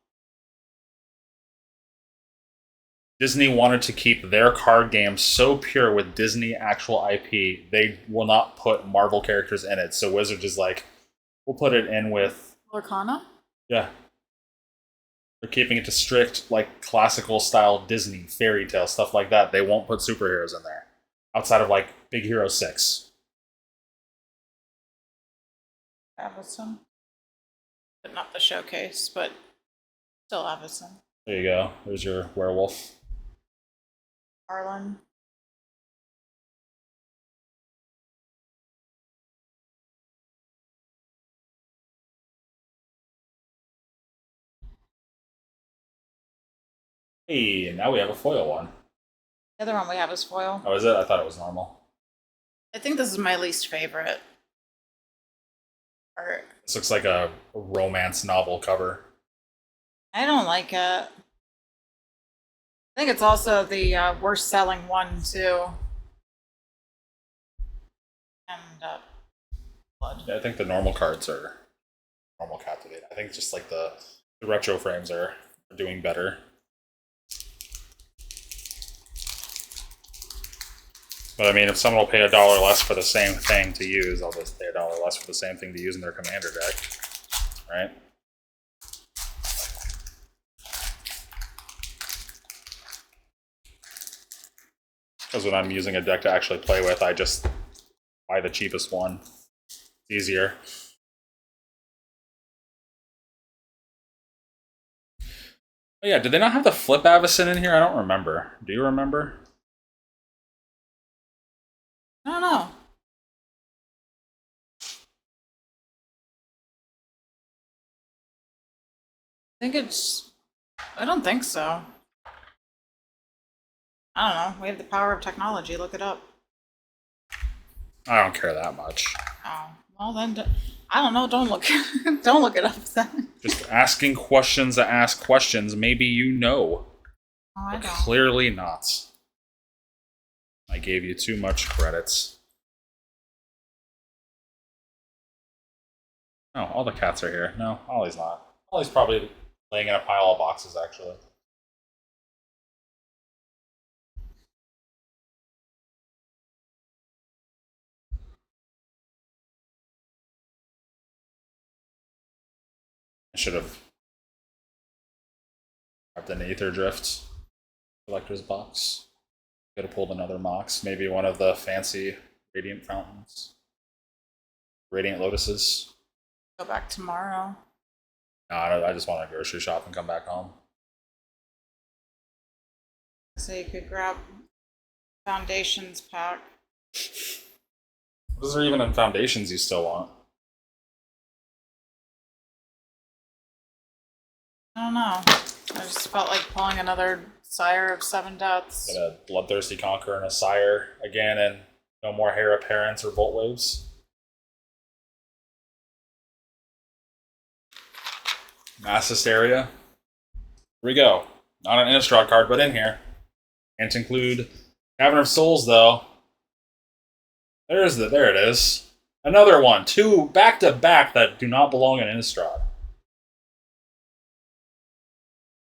Disney wanted to keep their card game so pure with Disney actual IP, they will not put Marvel characters in it. So Wizards is like, we'll put it in with...
Lorcana?
Yeah. They're keeping it to strict, like, classical style Disney, fairy tale, stuff like that. They won't put superheroes in there. Outside of, like, Big Hero 6.
Avison. But not the showcase, but still Avison.
There you go. There's your werewolf.
Arlen.
Hey, now we have a foil one.
The other one we have is foil.
Oh, is it? I thought it was normal.
I think this is my least favorite. Art.
This looks like a romance novel cover.
I don't like it. I think it's also the worst selling one, too. And blood.
Yeah, I think the normal cards are normal captivate. I think just like the retro frames are doing better. But I mean, if someone will pay $1 less for the same thing to use, I'll just pay $1 less for the same thing to use in their commander deck, right? Because when I'm using a deck to actually play with, I just buy the cheapest one. It's easier. Oh yeah, did they not have the flip Avacyn in here? I don't remember. Do you remember?
I don't know. I don't think so. I don't know. We have the power of technology. Look it up.
I don't care that much.
Oh, well then, I don't know. Don't look. Don't look it up then.
Just asking questions that ask questions. Maybe you know.
Oh, I
But
don't.
clearly not. I gave you too much credits. Oh, all the cats are here. No, Ollie's not. Ollie's probably laying in a pile of boxes, actually. I should have grabbed an Aetherdrift collector's box. Could have pulled another Mox. Maybe one of the fancy Radiant Fountains. Radiant Lotuses.
Go back tomorrow.
No, I just want to grocery shop and come back home.
So you could grab Foundations pack.
What is there even in Foundations you still want?
I don't know. I just felt like pulling another Sire of Seven Deaths.
Get a Bloodthirsty Conqueror and a Sire again, and no more Hair Apparents or Volt Waves. Mass Hysteria. Here we go. Not an Innistrad card, but in here. Can't include Cavern of Souls, though. There it is. Another one. Two back-to-back that do not belong in Innistrad.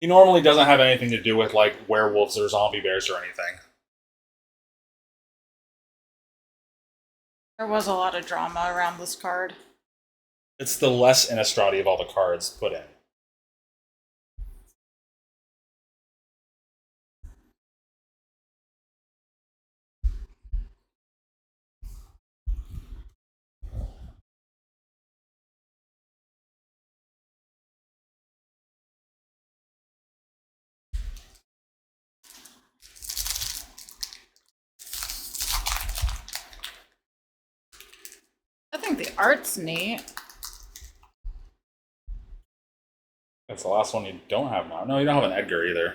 He normally doesn't have anything to do with, like, werewolves or zombie bears or anything.
There was a lot of drama around this card.
It's the less Innistrad of all the cards put in.
I think the art's neat.
That's the last one you don't have now. No, you don't have an Edgar either.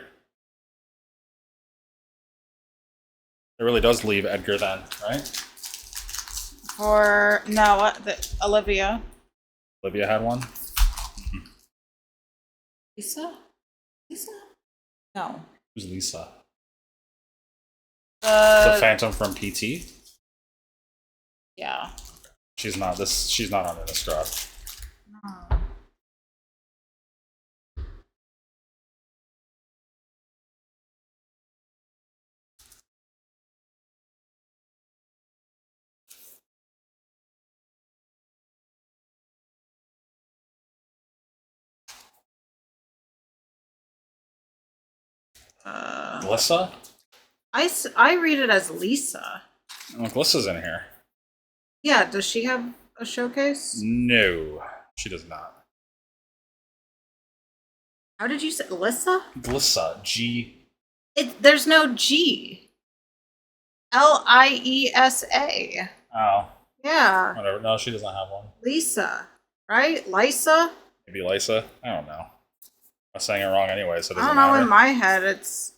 It really does leave Edgar then, right?
Or no, what Olivia.
Olivia had one.
Lisa? Lisa? No.
Who's Lisa?
The
The Phantom from PT.
yeah.
She's not this. She's not on Innistrad.
No.
Glissa?
I read it as Lisa.
Oh, Glissa's in here.
Yeah, does she have a showcase?
No, she does not.
How did you say Lissa?
Glissa. G.
There's no G. Liesa.
Oh.
Yeah.
Whatever. No, she doesn't have one.
Lisa. Right? Lisa?
Maybe Lysa? I don't know. I'm saying it wrong anyway, so it
I
doesn't
don't know,
matter.
in my head it's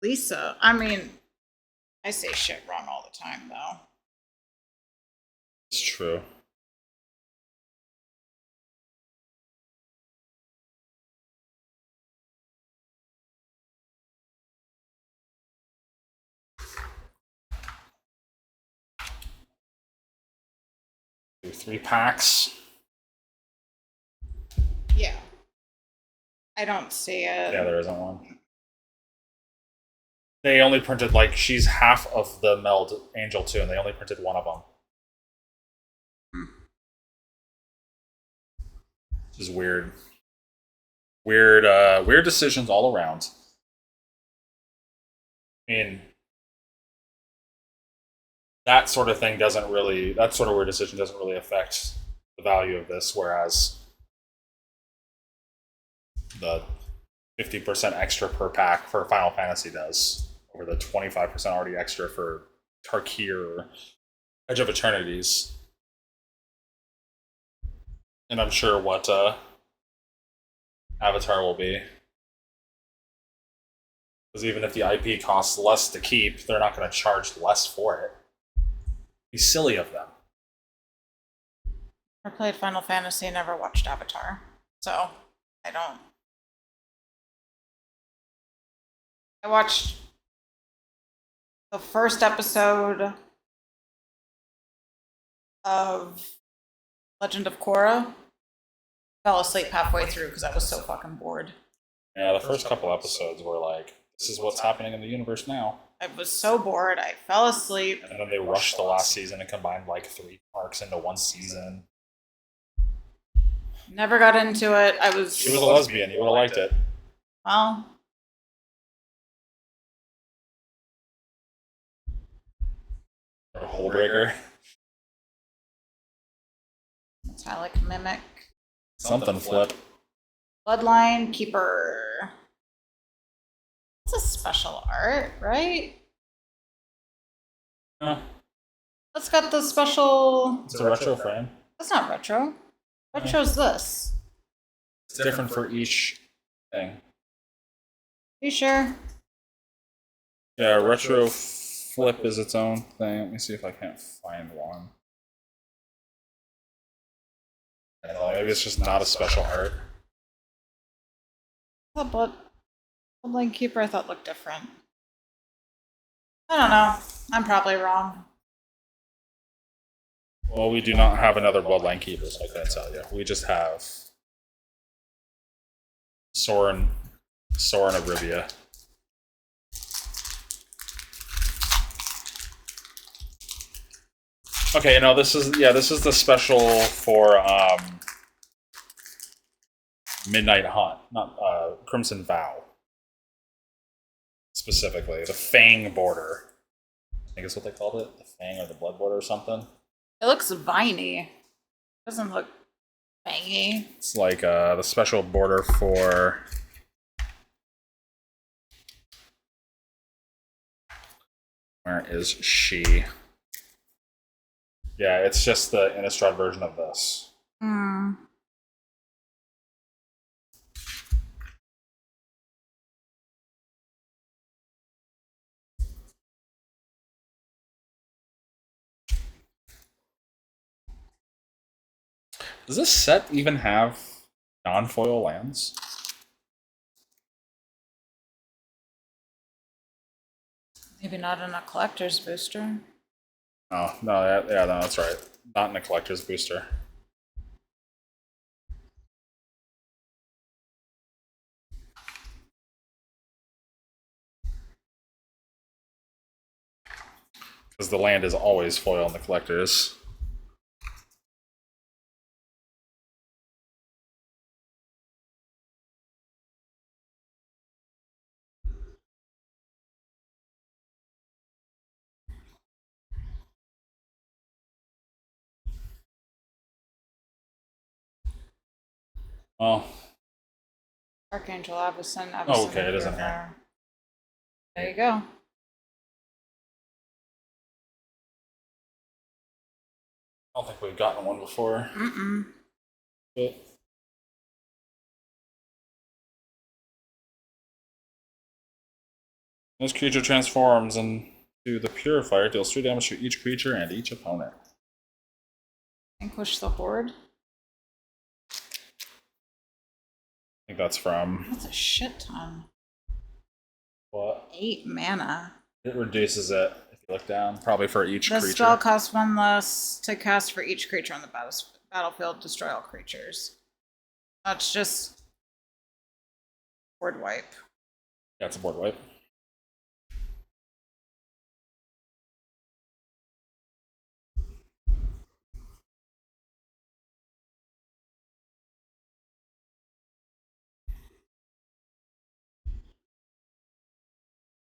Lisa. I mean, I say shit wrong all the time though.
It's true. Do 3 packs.
Yeah. I don't see it.
Yeah, there isn't one. They only printed, like, she's half of the Meld Angel too, and they only printed one of them. Which is weird. Weird decisions all around. I mean, that sort of thing doesn't really, that sort of weird decision doesn't really affect the value of this, whereas the 50% extra per pack for Final Fantasy does, over the 25% already extra for Tarkir or Edge of Eternities. And I'm sure what Avatar will be. Because even if the IP costs less to keep, they're not going to charge less for it. Be silly of them.
I played Final Fantasy, never watched Avatar. So, I don't. I watched the first episode of Legend of Korra. Fell asleep halfway through because I was so fucking bored.
Yeah, the first couple episodes were like, this is what's happening in the universe now.
I was so bored, I fell asleep.
And then they rushed the last season and combined like 3 arcs into one season.
Never got into it.
She was a lesbian, you would have liked it.
Well.
Or a hole breaker.
Metallic Mimic.
Something flip.
Bloodline Keeper. It's a special art, right?
No,
That's got the special.
it's a retro frame.
That's not retro. Retro's this.
It's different for each thing.
You sure?
Yeah, retro flip is its own thing. Let me see if I can't find one. I don't know, maybe it's just not a special art.
The Bloodline Keeper I thought looked different. I don't know. I'm probably wrong.
Well, we do not have another Bloodline Keeper, so I couldn't tell you. We just have Soren of Rivia. Okay, no, this is the special for Midnight Hunt, not Crimson Vow. Specifically, the Fang border. I think is what they called it, the Fang or the Blood border or something.
It looks viney. Doesn't look fangy.
It's like the special border for. Where is she? Yeah, it's just the Innistrad version of this.
Hmm.
Does this set even have non-foil lands?
Maybe not in a collector's booster.
Oh, no, yeah, no, that's right. Not in a collector's booster. Because the land is always foil in the collectors. Oh.
Archangel Avacyn.
Oh, okay, it isn't
here. There you go.
I don't think we've gotten one before. But this creature transforms into the Purifier, deals 3 damage to each creature and each opponent.
Vanquish the Horde.
I think that's from.
That's a shit ton.
What?
8 mana.
It reduces it if you look down, probably for each
The
creature.
spell costs 1 less to cast for each creature on the battlefield. Destroy all creatures. That's just board wipe.
Yeah, it's a board wipe.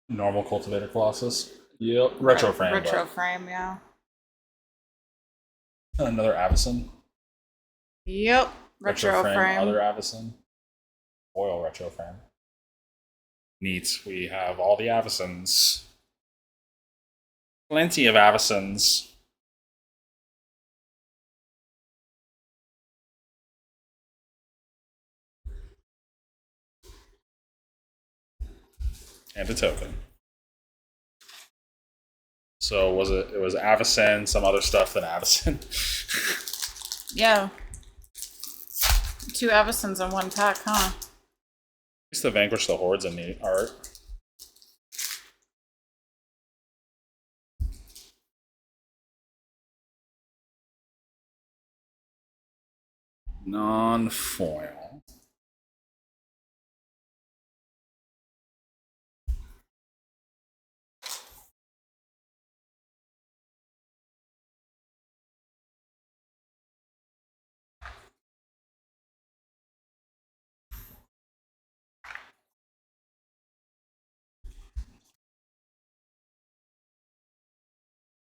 Normal Cultivator Colossus. Yep. Retro frame.
Retro frame, yeah.
Another Avacyn.
Yep. Retro frame.
Other Avacyn. Foil retro frame. Neat. We have all the Avacyns. Plenty of Avacyns. And a token. So it was Avacyn, some other stuff than Avacyn?
Yeah. 2 Avacyns in 1 pack, huh?
Used to Vanquish the Hordes in the art. Non-foil.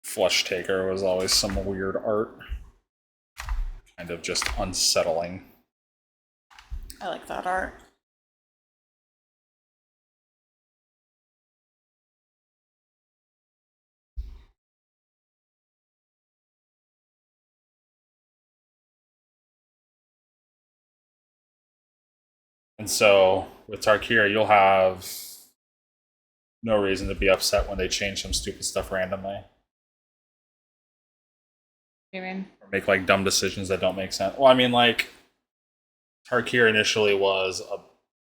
Flesh Taker was always some weird art. Kind of just unsettling.
I like that art.
And so, with Tarkir, you'll have no reason to be upset when they change some stupid stuff randomly.
You mean?
Or make like dumb decisions that don't make sense. Well, I mean, like Tarkir initially was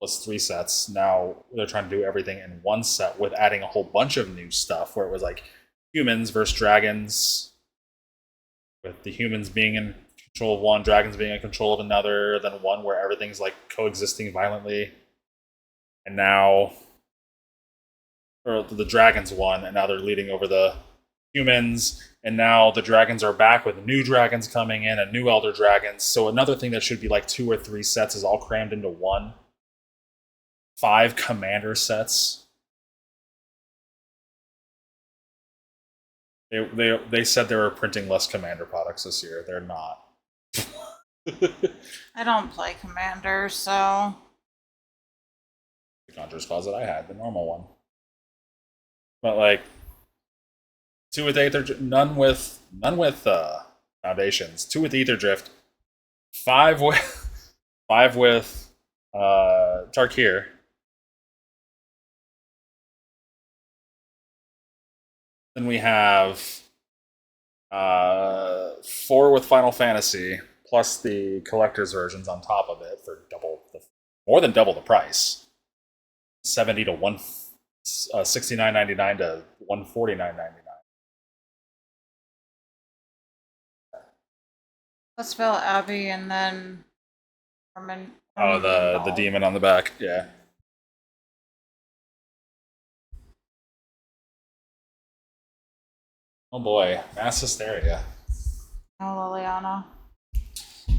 3 sets. Now they're trying to do everything in 1 set with adding a whole bunch of new stuff. Where it was like humans versus dragons, with the humans being in control of one, dragons being in control of another. Then one where everything's like coexisting violently. And now, or the dragons won, and now they're leading over the humans, and now the dragons are back with new dragons coming in and new elder dragons. So another thing that should be like 2 or 3 sets is all crammed into one. 5 commander sets. They said they were printing less commander products this year. They're not.
I don't play commander, so
The Conjurer's Closet I had, the normal one. But like 2 with Aetherdrift, none with Foundations, 2 with Aetherdrift, 5 with 5 with Tarkir. Then we have 4 with Final Fantasy, plus the collector's versions on top of it for more than double the price. 70 to 69.99 to 149.99.
let's spell Abby and then Herman.
Oh, the demon on the back, yeah. Oh boy, mass hysteria.
No, Liliana.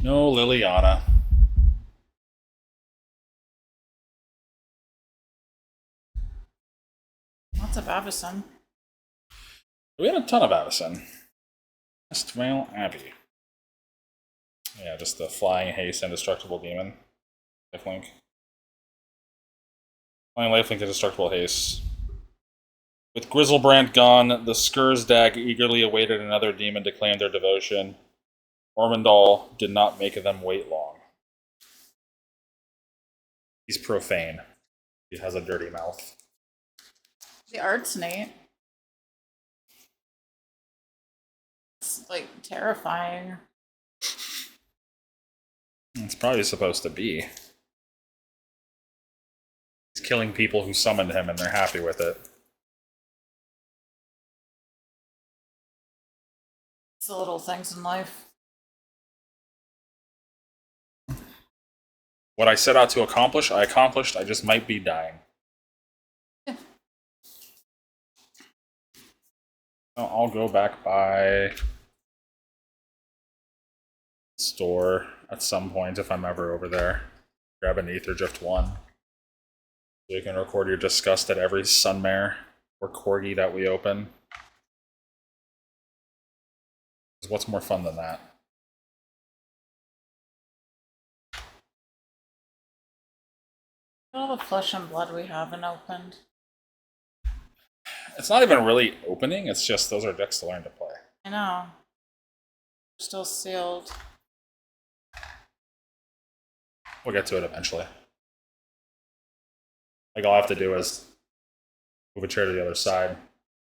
No Liliana.
Lots of Avison.
We had a ton of Avison. Westvale Abbey. Yeah, just the flying haste indestructible demon. Lifelink. Flying lifelink indestructible haste. With Grizzlebrand gone, the Skursdag eagerly awaited another demon to claim their devotion. Ormondal did not make them wait long. He's profane. He has a dirty mouth.
The art's neat. It's like terrifying.
It's probably supposed to be. He's killing people who summoned him and they're happy with it.
It's the little things in life.
What I set out to accomplish, I accomplished. I just might be dying. I'll go back by store at some point if I'm ever over there. Grab an Aetherdrift 1. So you can record your disgust at every Sunmare or Corgi that we open. What's more fun than that?
All the flesh and blood we haven't opened.
It's not even really opening, it's just those are decks to learn to play.
I know. Still sealed.
We'll get to it eventually. Like all I have to do is move a chair to the other side,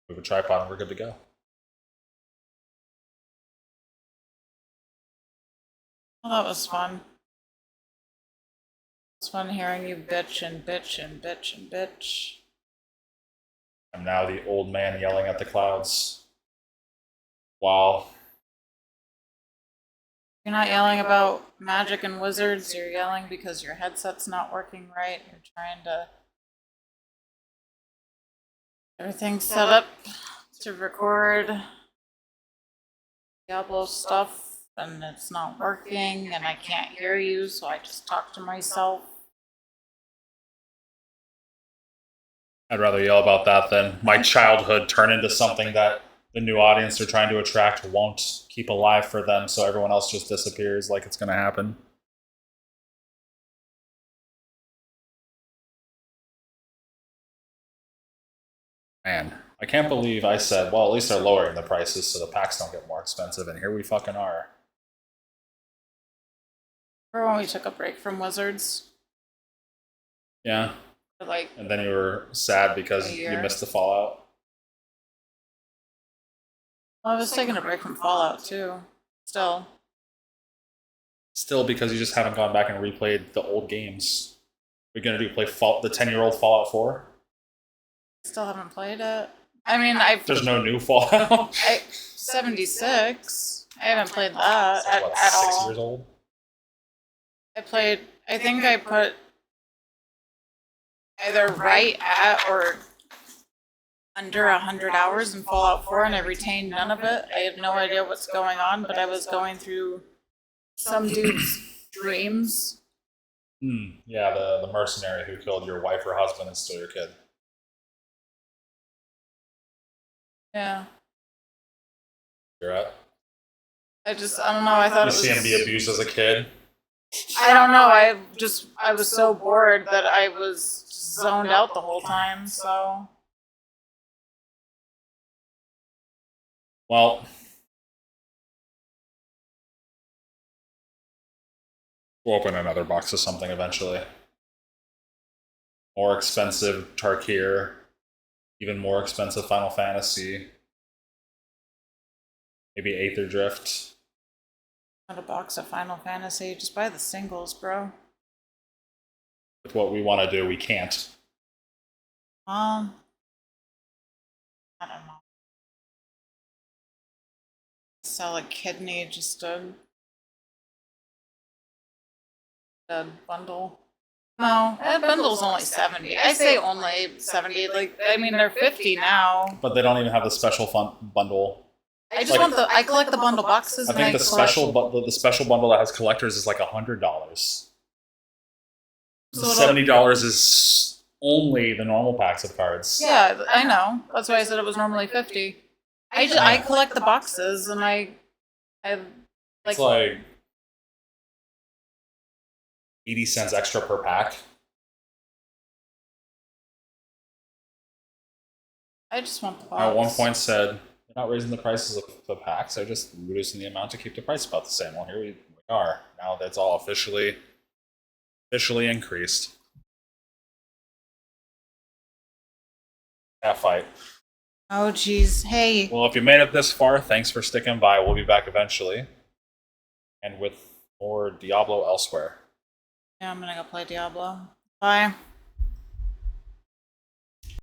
move a tripod, and we're good to go.
Well, that was fun. It was fun hearing you bitch and bitch and bitch and bitch.
I'm now the old man yelling at the clouds. Wow.
You're not yelling about magic and wizards, you're yelling because your headset's not working right. You're trying to... Everything's set up to record Diablo stuff, and it's not working, and I can't hear you, so I just talk to myself.
I'd rather yell about that than my childhood turn into something that the new audience they're trying to attract won't keep alive for them, so everyone else just disappears like it's going to happen. Man, I can't believe I said, well, at least they're lowering the prices so the packs don't get more expensive, and here we fucking are.
Remember when we took a break from wizards?
Yeah.
Like,
and then you were sad because you missed the Fallout.
well, I was taking a break from Fallout too. Still
because you just haven't gone back and replayed the old games. We're gonna play the 10-year-old Fallout 4?
Still haven't played it. I mean,
There's no new Fallout.
76. I haven't played that at all.
6 years old?
I think I put either right at or under 100 hours in Fallout 4 and I retained none of it. I have no idea what's going on, but I was going through some dude's dreams.
Yeah, the mercenary who killed your wife or husband and stole your kid.
Yeah.
You're at?
I don't know, I thought
You
it was...
see him be abused as a kid?
I don't know, I was so bored that I was zoned out the whole time, so...
Well, we'll open another box of something eventually. More expensive Tarkir, even more expensive Final Fantasy. Maybe Aetherdrift.
Not a box of Final Fantasy, just buy the singles, bro.
With what we want to do, we can't.
I don't know. Sell a kidney just a bundle. No, that bundle's only 70. I say only 70. Like, I mean, they're 50 now.
But they don't even have the special bundle.
I just want I collect the bundle boxes.
I think the special bundle that has collectors is like $100. So $70 is only the normal packs of cards.
Yeah, I know. That's why I said it was normally 50. I collect the boxes and I
it's like 80 cents extra per pack.
I just want the box.
I at one point said, they're not raising the prices of the packs, they're just reducing the amount to keep the price about the same. Well, here we are. Now that's all officially increased. That fight.
Oh, jeez. Hey.
Well, if you made it this far, thanks for sticking by. We'll be back eventually. And with more Diablo elsewhere.
Yeah, I'm gonna go play Diablo. Bye.